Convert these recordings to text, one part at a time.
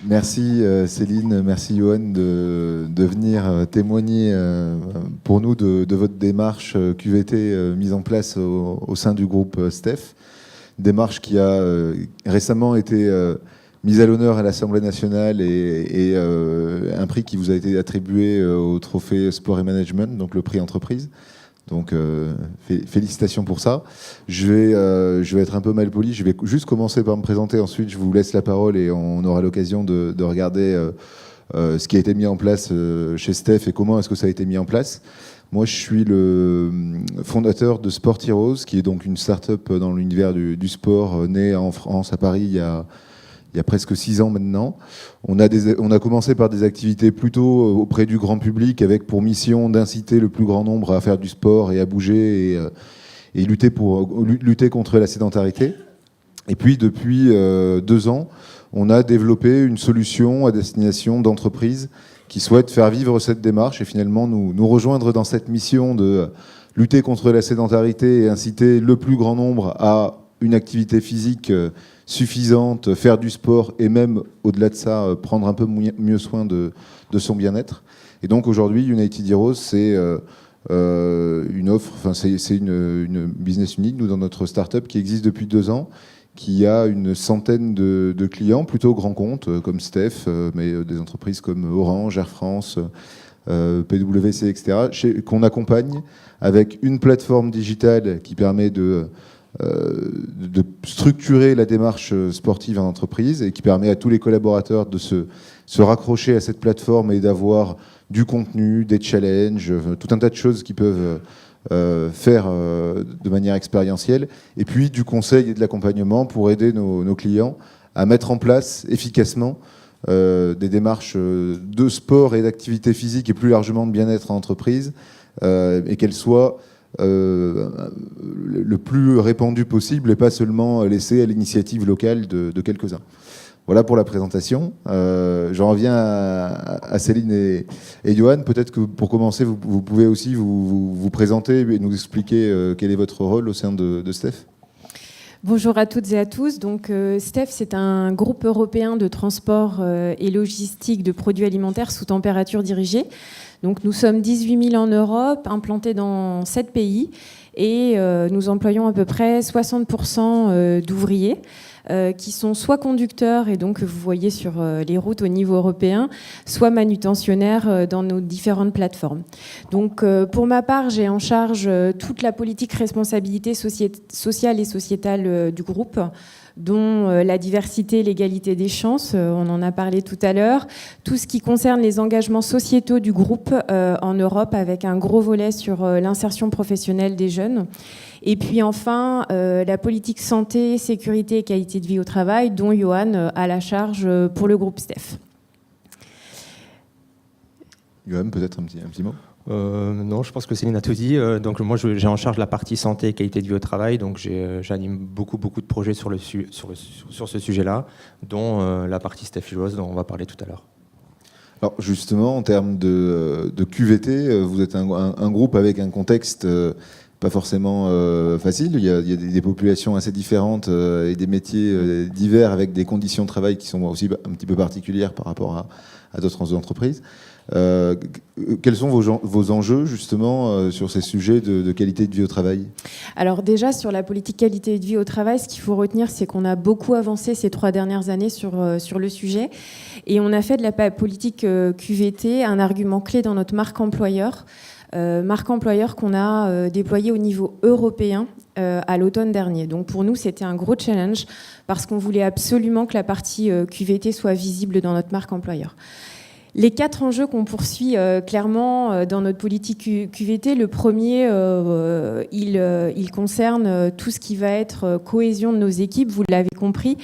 Merci Céline, merci Johan de venir témoigner pour nous de votre démarche QVT mise en place au sein du groupe STEF. Démarche qui a récemment été mise à l'honneur à l'Assemblée nationale et un prix qui vous a été attribué au trophée Sport et Management, donc le prix entreprise. Donc félicitations pour ça. Je vais être un peu mal poli, je vais juste commencer par me présenter, ensuite je vous laisse la parole et on aura l'occasion de regarder ce qui a été mis en place chez Steph et comment est-ce que ça a été mis en place. Moi je suis le fondateur de Sport Heroes, qui est donc une start-up dans l'univers du sport, née en France, à Paris, il y a presque 6 ans maintenant. On a commencé par des activités plutôt auprès du grand public, avec pour mission d'inciter le plus grand nombre à faire du sport et à bouger et lutter contre la sédentarité. Et puis depuis 2 ans, on a développé une solution à destination d'entreprises qui souhaitent faire vivre cette démarche et finalement nous rejoindre dans cette mission de lutter contre la sédentarité et inciter le plus grand nombre à une activité physique suffisante, faire du sport et même au-delà de ça, prendre un peu mieux soin de son bien-être. Et donc aujourd'hui, United Heroes, c'est une offre, enfin c'est une business unit, nous dans notre start-up qui existe depuis 2 ans, qui a une centaine de clients, plutôt grands comptes comme Steph, mais des entreprises comme Orange, Air France, PwC, etc., qu'on accompagne avec une plateforme digitale qui permet de structurer la démarche sportive en entreprise et qui permet à tous les collaborateurs de se raccrocher à cette plateforme et d'avoir du contenu, des challenges, tout un tas de choses qu'ils peuvent faire de manière expérientielle, et puis du conseil et de l'accompagnement pour aider nos clients à mettre en place efficacement des démarches de sport et d'activité physique et plus largement de bien-être en entreprise, et qu'elles soient le plus répandu possible et pas seulement laissé à l'initiative locale de quelques-uns. Voilà pour la présentation. J'en reviens à Céline et Johan. Peut-être que pour commencer, vous pouvez aussi vous présenter et nous expliquer quel est votre rôle au sein de Steph. Bonjour à toutes et à tous. Donc, Steph, c'est un groupe européen de transport et logistique de produits alimentaires sous température dirigée. Donc, nous sommes 18 000 en Europe, implantés dans 7 pays et nous employons à peu près 60% d'ouvriers qui sont soit conducteurs, et donc vous voyez sur les routes au niveau européen, soit manutentionnaires dans nos différentes plateformes. Donc, pour ma part, j'ai en charge toute la politique responsabilité sociale et sociétale du groupe, dont la diversité et l'égalité des chances, on en a parlé tout à l'heure, tout ce qui concerne les engagements sociétaux du groupe en Europe, avec un gros volet sur l'insertion professionnelle des jeunes. Et puis enfin, la politique santé, sécurité et qualité de vie au travail, dont Johan a la charge pour le groupe Steph. Johan, peut-être un petit mot. Non, je pense que Céline a tout dit. Donc moi, j'ai en charge la partie santé et qualité de vie au travail. Donc j'anime beaucoup de projets sur ce sujet-là, dont la partie Steph Heroes dont on va parler tout à l'heure. Alors justement, en termes de QVT, vous êtes un groupe avec un contexte pas forcément facile. Il y a des populations assez différentes et des métiers divers avec des conditions de travail qui sont aussi un petit peu particulières par rapport à d'autres entreprises. Quels sont vos enjeux justement sur ces sujets de qualité de vie au travail ? Alors déjà, sur la politique qualité de vie au travail, ce qu'il faut retenir, c'est qu'on a beaucoup avancé ces 3 dernières années sur le sujet, et on a fait de la politique QVT un argument clé dans notre marque employeur qu'on a déployée au niveau européen à l'automne dernier. Donc pour nous, c'était un gros challenge parce qu'on voulait absolument que la partie QVT soit visible dans notre marque employeur. Les 4 enjeux qu'on poursuit clairement dans notre politique QVT, le premier, il concerne tout ce qui va être cohésion de nos équipes. Vous l'avez compris,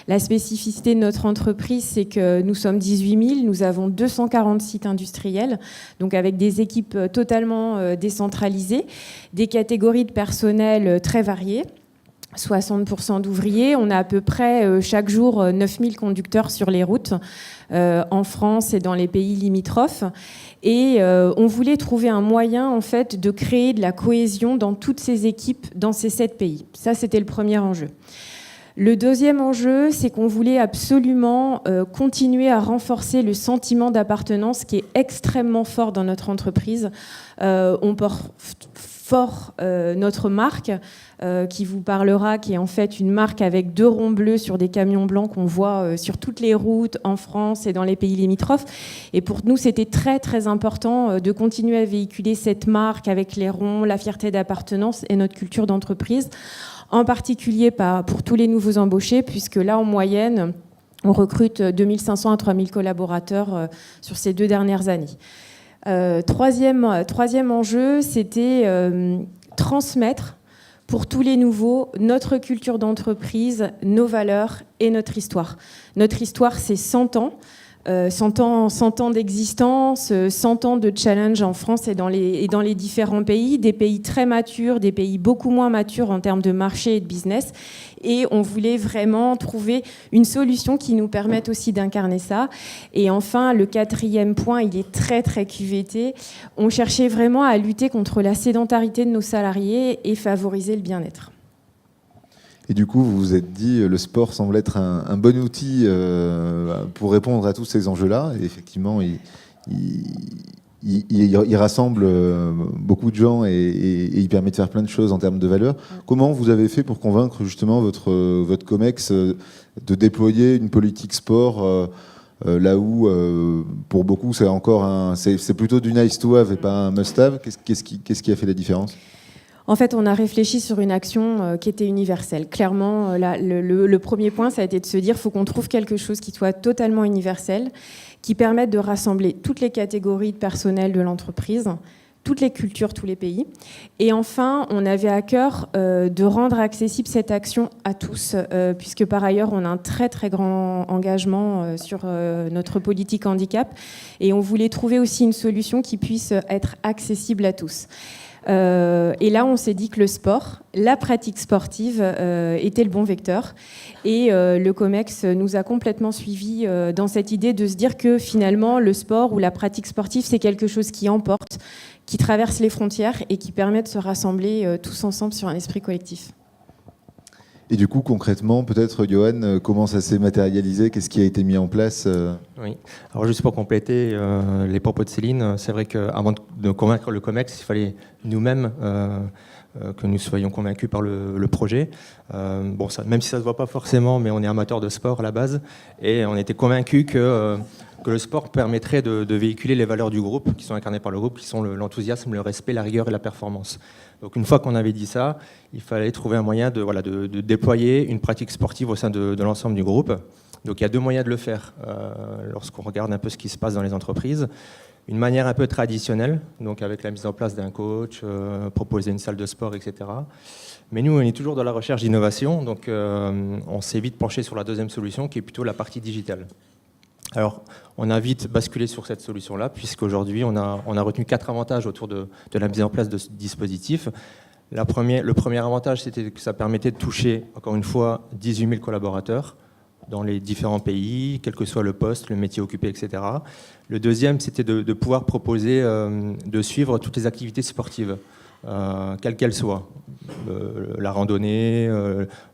la spécificité de notre entreprise, c'est que nous sommes 18 000, nous avons 240 sites industriels, donc avec des équipes totalement décentralisées, des catégories de personnel très variées. 60% d'ouvriers. On a à peu près chaque jour 9000 conducteurs sur les routes en France et dans les pays limitrophes. Et on voulait trouver un moyen en fait, de créer de la cohésion dans toutes ces équipes dans ces 7 pays. Ça, c'était le premier enjeu. Le deuxième enjeu, c'est qu'on voulait absolument continuer à renforcer le sentiment d'appartenance qui est extrêmement fort dans notre entreprise. On porte fort notre marque qui vous parlera, qui est en fait une marque avec 2 ronds bleus sur des camions blancs qu'on voit sur toutes les routes en France et dans les pays limitrophes. Et pour nous, c'était très très important de continuer à véhiculer cette marque avec les ronds, la fierté d'appartenance et notre culture d'entreprise, en particulier pour tous les nouveaux embauchés, puisque là, en moyenne, on recrute 2500 à 3000 collaborateurs sur ces 2 dernières années. Troisième enjeu, c'était transmettre pour tous les nouveaux notre culture d'entreprise, nos valeurs et notre histoire. Notre histoire, c'est 100 ans. 100 ans d'existence, 100 ans de challenge en France et dans les différents pays, des pays très matures, des pays beaucoup moins matures en termes de marché et de business. Et on voulait vraiment trouver une solution qui nous permette aussi d'incarner ça. Et enfin, le 4e point, il est très, très QVT. On cherchait vraiment à lutter contre la sédentarité de nos salariés et favoriser le bien-être. Et du coup, vous vous êtes dit, le sport semble être un bon outil pour répondre à tous ces enjeux-là. Et effectivement, il rassemble beaucoup de gens et il permet de faire plein de choses en termes de valeurs. Comment vous avez fait pour convaincre justement votre COMEX de déployer une politique sport là où, pour beaucoup, c'est plutôt du nice to have et pas un must have? Qu'est-ce qui a fait la différence? En fait, on a réfléchi sur une action qui était universelle. Clairement, le premier point, ça a été de se dire qu'il faut qu'on trouve quelque chose qui soit totalement universel, qui permette de rassembler toutes les catégories de personnel de l'entreprise, toutes les cultures, tous les pays. Et enfin, on avait à cœur de rendre accessible cette action à tous, puisque par ailleurs, on a un très très grand engagement sur notre politique handicap. Et on voulait trouver aussi une solution qui puisse être accessible à tous. Et là, on s'est dit que le sport, la pratique sportive était le bon vecteur. Et le COMEX nous a complètement suivis dans cette idée de se dire que finalement, le sport ou la pratique sportive, c'est quelque chose qui emporte, qui traverse les frontières et qui permet de se rassembler tous ensemble sur un esprit collectif. Et du coup, concrètement, peut-être, Johan, comment ça s'est matérialisé? Qu'est-ce qui a été mis en place? Oui. Alors, juste pour compléter les propos de Céline, c'est vrai qu'avant de convaincre le COMEX, il fallait nous-mêmes que nous soyons convaincus par le projet. Bon, même si ça ne se voit pas forcément, mais on est amateur de sport à la base, et on était convaincus que le sport permettrait de véhiculer les valeurs du groupe, qui sont incarnées par le groupe, qui sont l'enthousiasme, le respect, la rigueur et la performance. Donc une fois qu'on avait dit ça, il fallait trouver un moyen de déployer une pratique sportive au sein de l'ensemble du groupe. Donc il y a 2 moyens de le faire lorsqu'on regarde un peu ce qui se passe dans les entreprises. Une manière un peu traditionnelle, donc avec la mise en place d'un coach, proposer une salle de sport, etc. Mais nous, on est toujours dans la recherche d'innovation, donc on s'est vite penché sur la deuxième solution, qui est plutôt la partie digitale. Alors, on a vite basculé sur cette solution-là, puisqu'aujourd'hui, on a retenu 4 avantages autour de la mise en place de ce dispositif. Le premier avantage, c'était que ça permettait de toucher, encore une fois, 18 000 collaborateurs dans les différents pays, quel que soit le poste, le métier occupé, etc. Le deuxième, c'était de pouvoir proposer de suivre toutes les activités sportives, quelles qu'elles soient. La randonnée,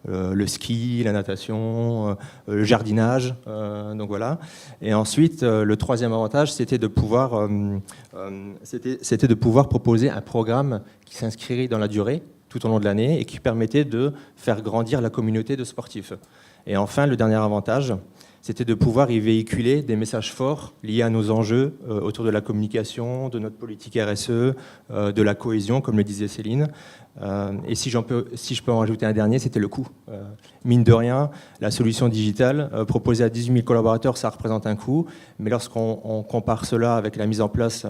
le ski, la natation, le jardinage, donc voilà. Et ensuite, le troisième avantage, c'était de pouvoir proposer un programme qui s'inscrirait dans la durée, tout au long de l'année, et qui permettait de faire grandir la communauté de sportifs. Et enfin, le dernier avantage, c'était de pouvoir y véhiculer des messages forts liés à nos enjeux autour de la communication, de notre politique RSE, de la cohésion, comme le disait Céline. Et si je peux en rajouter un dernier, c'était le coût. Mine de rien, la solution digitale proposée à 18 000 collaborateurs, ça représente un coût. Mais lorsqu'on compare cela avec la mise en place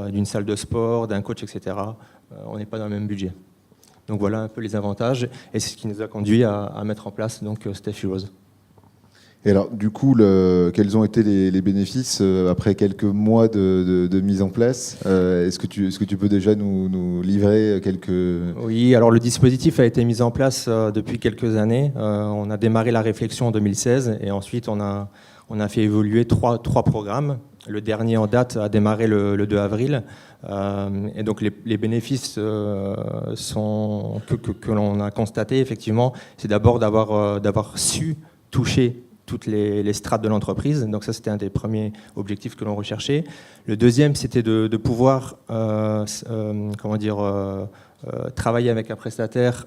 d'une salle de sport, d'un coach, etc., on n'est pas dans le même budget. Donc voilà un peu les avantages. Et c'est ce qui nous a conduit à mettre en place donc, Steph Heroes. Et alors, du coup, quels ont été les bénéfices après quelques mois de mise en place? Est-ce que tu peux déjà nous livrer quelques... Oui, alors le dispositif a été mis en place depuis quelques années. On a démarré la réflexion en 2016 et ensuite on a fait évoluer trois programmes. Le dernier en date a démarré le 2 avril. Et donc les bénéfices que l'on a constatés, effectivement, c'est d'abord d'avoir su toucher toutes les strates de l'entreprise. Donc ça, c'était un des premiers objectifs que l'on recherchait. Le deuxième, c'était de pouvoir travailler avec un prestataire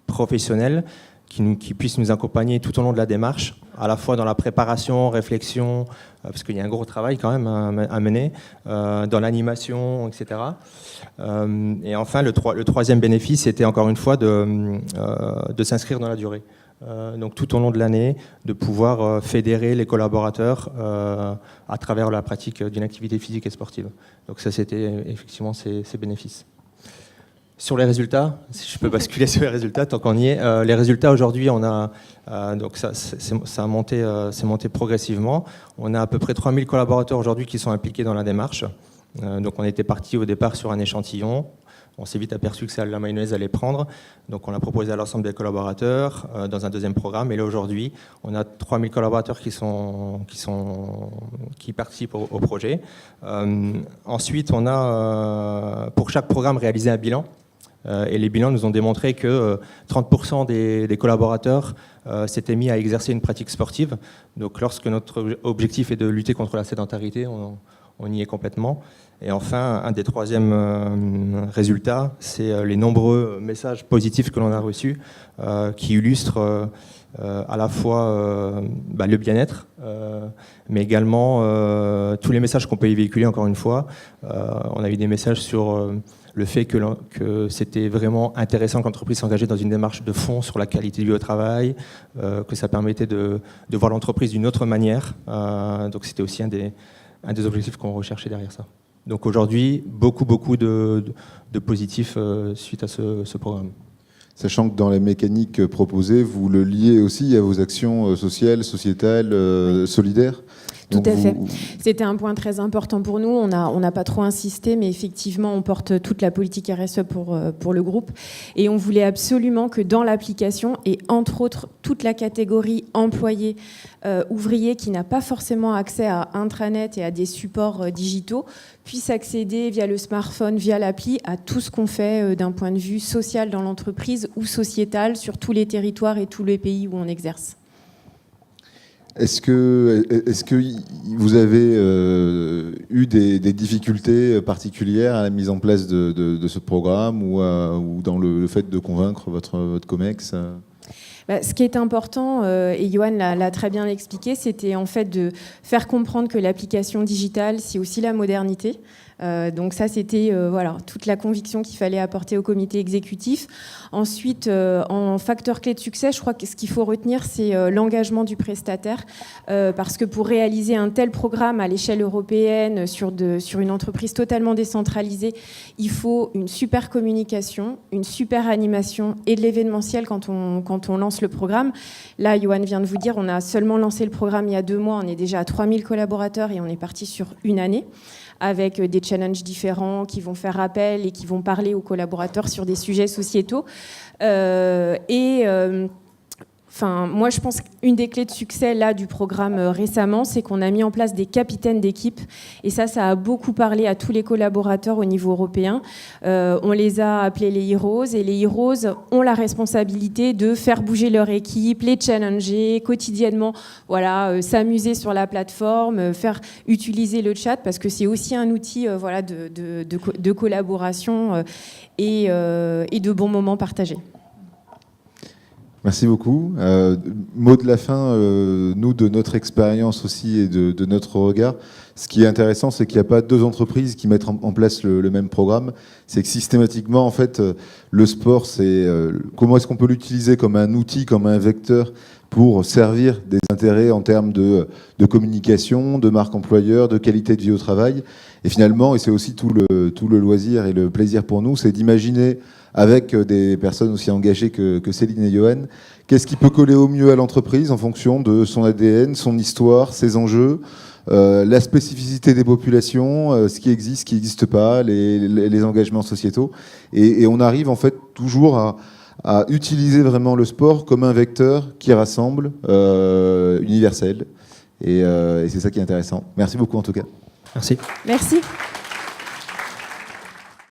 professionnel qui puisse nous accompagner tout au long de la démarche, à la fois dans la préparation, réflexion, parce qu'il y a un gros travail quand même à mener, dans l'animation, etc. Et enfin, le troisième bénéfice, c'était encore une fois de s'inscrire dans la durée. Donc tout au long de l'année, de pouvoir fédérer les collaborateurs à travers la pratique d'une activité physique et sportive. Donc ça, c'était effectivement ces bénéfices. Sur les résultats, si je peux basculer sur les résultats, tant qu'on y est, les résultats aujourd'hui, on a donc ça a monté, c'est monté progressivement. On a à peu près 3000 collaborateurs aujourd'hui qui sont impliqués dans la démarche. Donc on était parti au départ sur un échantillon. On s'est vite aperçu que la mayonnaise allait prendre. Donc on l'a proposé à l'ensemble des collaborateurs dans un deuxième programme. Et là aujourd'hui, on a 3000 collaborateurs qui participent au projet. Ensuite, on a pour chaque programme réalisé un bilan. Et les bilans nous ont démontré que 30% des collaborateurs s'étaient mis à exercer une pratique sportive. Donc lorsque notre objectif est de lutter contre la sédentarité, on y est complètement. Et enfin, un des troisièmes résultats, c'est les nombreux messages positifs que l'on a reçus qui illustrent à la fois le bien-être, mais également tous les messages qu'on peut y véhiculer, encore une fois. On a eu des messages sur le fait que c'était vraiment intéressant que l'entreprise s'engageait dans une démarche de fond sur la qualité de vie au travail, que ça permettait de voir l'entreprise d'une autre manière. Donc c'était aussi un des objectifs qu'on recherchait derrière ça. Donc aujourd'hui, beaucoup de positifs suite à ce programme. Sachant que dans les mécaniques proposées, vous le liez aussi à vos actions sociales, sociétales, solidaires. Tout à fait. C'était un point très important pour nous. On n'a pas trop insisté, mais effectivement, on porte toute la politique RSE pour le groupe. Et on voulait absolument que dans l'application, et entre autres, toute la catégorie employés, ouvriers qui n'a pas forcément accès à intranet et à des supports digitaux, puisse accéder via le smartphone, via l'appli, à tout ce qu'on fait d'un point de vue social dans l'entreprise ou sociétal sur tous les territoires et tous les pays où on exerce. Est-ce que vous avez eu des difficultés particulières à la mise en place de ce programme ou dans le fait de convaincre votre COMEX ? Ce qui est important, et Johan l'a très bien expliqué, c'était en fait de faire comprendre que l'application digitale, c'est aussi la modernité. Donc ça, c'était toute la conviction qu'il fallait apporter au comité exécutif. Ensuite, en facteur clé de succès, je crois que ce qu'il faut retenir, c'est l'engagement du prestataire. Parce que pour réaliser un tel programme à l'échelle européenne, sur une entreprise totalement décentralisée, il faut une super communication, une super animation et de l'événementiel quand on lance le programme. Là, Johan vient de vous dire, on a seulement lancé le programme il y a 2 mois, on est déjà à 3000 collaborateurs et on est parti sur 1 année, avec des challenges différents qui vont faire appel et qui vont parler aux collaborateurs sur des sujets sociétaux. Moi, je pense qu'une des clés de succès là, du programme récemment, c'est qu'on a mis en place des capitaines d'équipe. Et ça a beaucoup parlé à tous les collaborateurs au niveau européen. On les a appelés les Heroes. Et les Heroes ont la responsabilité de faire bouger leur équipe, les challenger quotidiennement, s'amuser sur la plateforme, faire utiliser le chat, parce que c'est aussi un outil de collaboration et de bons moments partagés. Merci beaucoup. Mot de la fin, nous, de notre expérience aussi et de notre regard, ce qui est intéressant, c'est qu'il n'y a pas 2 entreprises qui mettent en place le même programme. C'est que systématiquement, en fait, le sport, c'est comment est-ce qu'on peut l'utiliser comme un outil, comme un vecteur pour servir des intérêts en termes de communication, de marque employeur, de qualité de vie au travail. Et finalement, et c'est aussi tout le loisir et le plaisir pour nous, c'est d'imaginer avec des personnes aussi engagées que Céline et Johan. Qu'est-ce qui peut coller au mieux à l'entreprise en fonction de son ADN, son histoire, ses enjeux, la spécificité des populations, ce qui existe, ce qui n'existe pas, les engagements sociétaux. Et on arrive en fait toujours à utiliser vraiment le sport comme un vecteur qui rassemble, universel. Et c'est ça qui est intéressant. Merci beaucoup en tout cas. Merci. Merci.